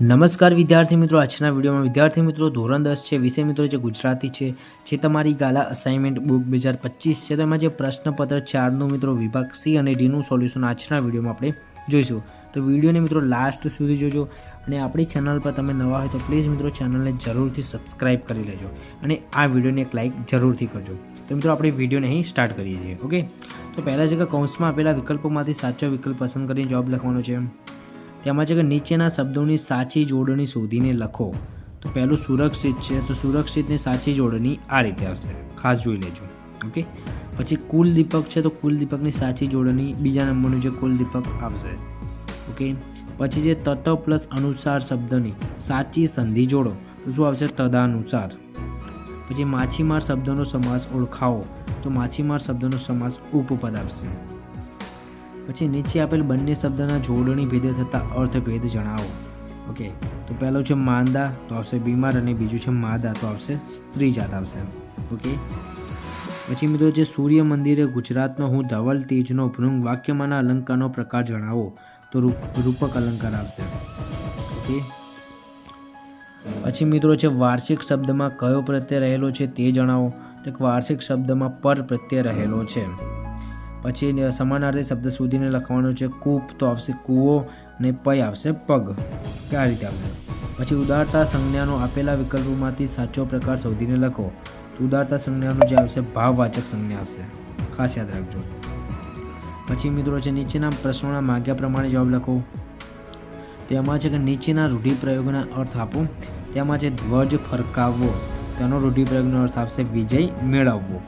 નમસ્કાર વિદ્યાર્થી મિત્રો, આજના વિડીયોમાં વિદ્યાર્થી મિત્રો ધોરણ 10 છે, વિષય મિત્રો જે ગુજરાતી છે, જે તમારી ગાલા અસાઇનમેન્ટ બુક 2025 છે, તો એમાં જે પ્રશ્નપત્ર 4નું મિત્રો વિભાગ સી અને ડીનું સોલ્યુશન આજના વિડીયોમાં આપણે જોઈશું. તો વિડીયોને મિત્રો લાસ્ટ સુધી જોજો અને આપણી ચેનલ પર તમે નવા હોય તો પ્લીઝ મિત્રો ચેનલને જરૂરથી સબસ્ક્રાઇબ કરી લેજો અને આ વિડીયોને એક લાઇક જરૂરથી કરજો. તો મિત્રો આપણે વિડીયોને અહીં સ્ટાર્ટ કરીએ છીએ. ઓકે, તો પહેલાં છે કે કૌંસમાં આપેલા વિકલ્પોમાંથી સાચો વિકલ્પ પસંદ કરીને જવાબ લખવાનો છે. તેમાં છે કે નીચેના શબ્દોની સાચી જોડણી શોધીને લખો. તો પહેલું સુરક્ષિત છે, તો સુરક્ષિતની સાચી જોડણી આ રીતે આવશે, ખાસ જોઈ લેજો. ઓકે, પછી કુલ દીપક છે, તો કુલ દીપકની સાચી જોડણી બીજા નંબરનું જે કુલ દીપક આવશે. ઓકે, પછી જે તત પ્લસ અનુસાર શબ્દની સાચી સંધિ જોડો, તો શું આવશે? તદાનુસાર. પછી માછીમાર શબ્દનો સમાસ ઓળખાવો, તો માછીમાર શબ્દનો સમાસ ઉપપદ આવશે. પછી નીચે આપેલ બંને શબ્દના જોડણી ભેદે થતા અર્થભેદ જણાવો. ઓકે, તો પહેલો છે માંદા, તો આવશે બીમાર, અને બીજું છે માદા, તો આવશે સ્ત્રી જાત આવશે. ઓકે, પછી મિત્રો જે સૂર્ય મંદિરે ગુજરાતનો હું ધવલ તેજનો ભૃંગ વાક્યમાંના અલંકારનો પ્રકાર જણાવો, તો રૂપક અલંકાર આવશે. ઓકે, પછી મિત્રો છે વાર્ષિક શબ્દમાં કયો પ્રત્યય રહેલો છે તે જણાવો, તો વાર્ષિક શબ્દમાં પર પ્રત્યય રહેલો છે. પછી સમાનાર્થી શબ્દ શોધીને લખવાનો છે. કૂપ, તો આવશે કૂવો, અને પય આવશે પગ, આ રીતે આવશે. પછી ઉદારતા સંજ્ઞાનો આપેલા વિકલ્પોમાંથી સાચો પ્રકાર શોધીને લખો, તો ઉદારતા સંજ્ઞાનો જે આવશે ભાવવાચક સંજ્ઞા આવશે, ખાસ યાદ રાખજો. પછી મિત્રો છે નીચેના પ્રશ્નોના માગ્યા પ્રમાણે જવાબ લખો. તેમાં છે કે નીચેના રૂઢિપ્રયોગના અર્થ આપો. તેમાં છે ધ્વજ ફરકાવવો, તેનો રૂઢિપ્રયોગનો અર્થ આવશે વિજય મેળવવો.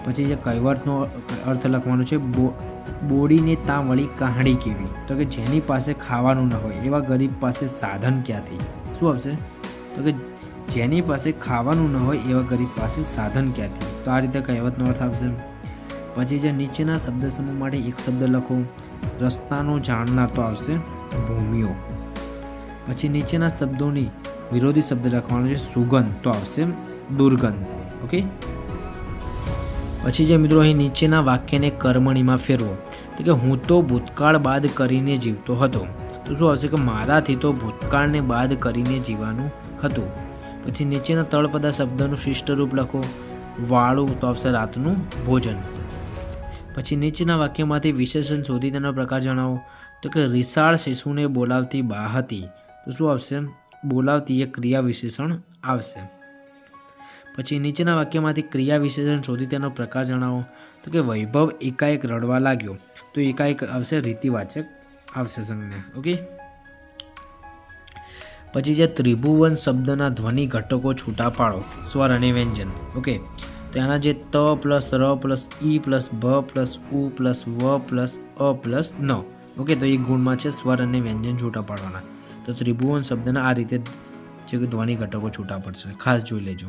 પછી જે કહેવતનો અર્થ લખવાનો છે. બોડીને ત્યાં વળી કહાણી કેવી, તો કે જેની પાસે ખાવાનું ન હોય એવા ગરીબ પાસે સાધન ક્યાંથી? શું આવશે? તો કે જેની પાસે ખાવાનું ન હોય એવા ગરીબ પાસે સાધન ક્યાંથી? તો આ રીતે કહેવતનો અર્થ આવશે. પછી જે નીચેના શબ્દ સમૂહ માટે એક શબ્દ લખો. રસ્તાનો જાણનાર, તો આવશે ભૂમિયો. પછી નીચેના શબ્દોની વિરોધી શબ્દ લખવાનો છે. સુગંધ, તો આવશે દુર્ગંધ. ઓકે, પછી જે મિત્રો અહીં નીચેના વાક્યને કર્મણીમાં ફેરવો. તો કે હું તો ભૂતકાળ બાદ કરીને જીવતો હતો, તો શું આવશે? કે મારાથી તો ભૂતકાળને બાદ કરીને જીવવાનું હતું. પછી નીચેના તળપદા શબ્દનું શિષ્ટ રૂપ લખો. વાળું, તો આવશે રાતનું ભોજન. પછી નીચેના વાક્યમાંથી વિશેષણ શોધી તેનો પ્રકાર જણાવો. તો કે રીસાળ શિશુને બોલાવતી બા હતી, તો શું આવશે? બોલાવતી એ ક્રિયા વિશેષણ આવશે. પછી નીચેના વાક્યમાંથી ક્રિયા વિશેષણ શોધી તેનો પ્રકાર જણાવો. તો કે વૈભવ એકાએક રડવા લાગ્યો, તો એકાએક આવશે રીતિવાચક આવશે સંજ્ઞા. ઓકે, પછી જે ત્રિભુવન શબ્દના ધ્વનિ ઘટકો છૂટા પાડો, સ્વર અને વ્યંજન. ઓકે, તો એના જે ત પ્લસ ર પ્લસ ઈ પ્લસ ભ પ્લસ ઉ પ્લસ વ પ્લસ અ પ્લસ ન. ઓકે, તો એ ગુણમાં છે સ્વર અને વ્યંજન છૂટા પાડવાના. તો ત્રિભુવન શબ્દના આ રીતે જે ધ્વનિ ઘટકો છૂટા પડશે, ખાસ જોઈ લેજો.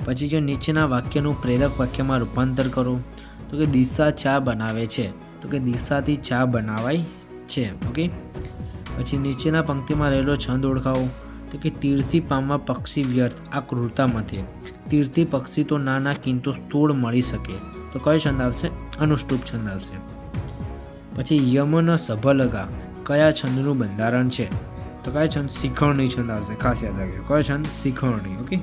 પછી જો નીચેના વાક્યનું પ્રેરક વાક્યમાં રૂપાંતર કરો. તો કે દિશા ચા બનાવે છે, તો કે દિશાથી ચા બનાવાય છે. ઓકે, પછી નીચેના પંક્તિમાં રહેલો છંદ ઓળખાવો. તો કે તીર્થી પામવા પક્ષી વ્યર્થ આ ક્રૂરતામાંથી. તીર્થી પક્ષી તો નાના કિંતુ સ્થૂળ મળી શકે, તો કયો છંદ આવશે? અનુષ્ટુપ છંદ આવશે. પછી યમન સભલગા કયા છંદનું બંધારણ છે? તો કયો છંદ? શિખરણી છંદ આવશે, ખાસ યાદ રાખજો. કયો છંદ? શિખરણી. ઓકે,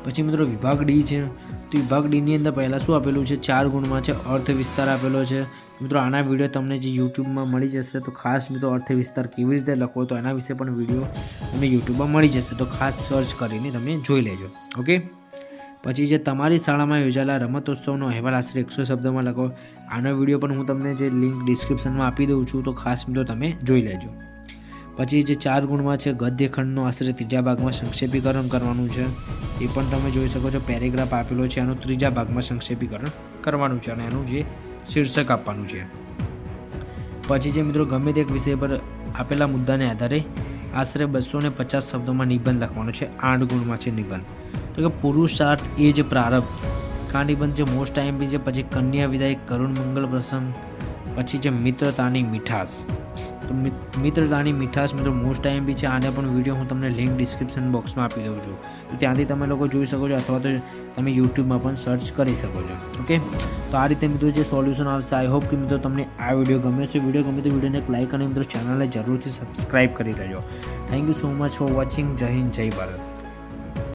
પછી મિત્રો વિભાગ ડી છે. તો વિભાગ ડીની અંદર પહેલાં શું આપેલું છે? 4 ગુણમાં છે અર્થ વિસ્તાર આપેલો છે. મિત્રો આના વિડીયો તમને જે યુટ્યુબમાં મળી જશે, તો ખાસ મિત્રો અર્થ વિસ્તાર કેવી રીતે લખવો, તો એના વિશે પણ વિડીયો તમને યુટ્યુબમાં મળી જશે, તો ખાસ સર્ચ કરીને તમે જોઈ લેજો. ઓકે, પછી જે તમારી શાળામાં યોજાયેલા રમતોત્સવનો અહેવાલ આશરે 100 શબ્દોમાં લખો. આનો વિડીયો પણ હું તમને જે લિંક ડિસ્ક્રિપ્શનમાં આપી દઉં છું, તો ખાસ મિત્રો તમે જોઈ લેજો. પછી જે 4 ગુણમાં છે ગદ્યખંડનો આશરે 3જા ભાગમાં સંક્ષેપીકરણ કરવાનું છે, એ પણ તમે જોઈ શકો છો. પેરેગ્રાફ આપેલો છે, એનું 3જા ભાગમાં સંક્ષેપીકરણ કરવાનું છે અને એનું જે શીર્ષક આપવાનું છે. પછી જે મિત્રો ગમે તે એક વિષય પર આપેલા મુદ્દાને આધારે આશરે 250 શબ્દોમાં નિબંધ લખવાનો છે. 8 ગુણમાં છે નિબંધ. તો કે પુરુષાર્થ એ જ પ્રારબ્ધ, કા નિબંધ જે મોસ્ટ ટાઈમ બી છે. પછી કન્યા વિદાય, કરુણ મંગલ પ્રસંગ, પછી જે મિત્રતાની મીઠાશ, તો મિત્રતાની મીઠાશ મિત્રો મોસ્ટ ટાઈમ બી છે. આને પણ વિડીયો હું તમને લિંક ડિસ્ક્રિપ્શન બોક્સમાં આપી દઉં છું, તો ત્યાંથી તમે લોકો જોઈ શકો છો, અથવા તો તમે યુટ્યુબમાં પણ સર્ચ કરી શકો છો. ઓકે, તો આ રીતે મિત્રો જે સોલ્યુશન આવશે. આઈ હોપ કે મિત્રો તમને આ વિડીયો ગમે છે. વિડીયો ગમે તો વિડીયોને એક લાઈક અને મિત્રો ચેનલને જરૂરથી સબસ્ક્રાઈબ કરી લેજો. Thank you so much for watching. જય હિન્દ, જય ભારત.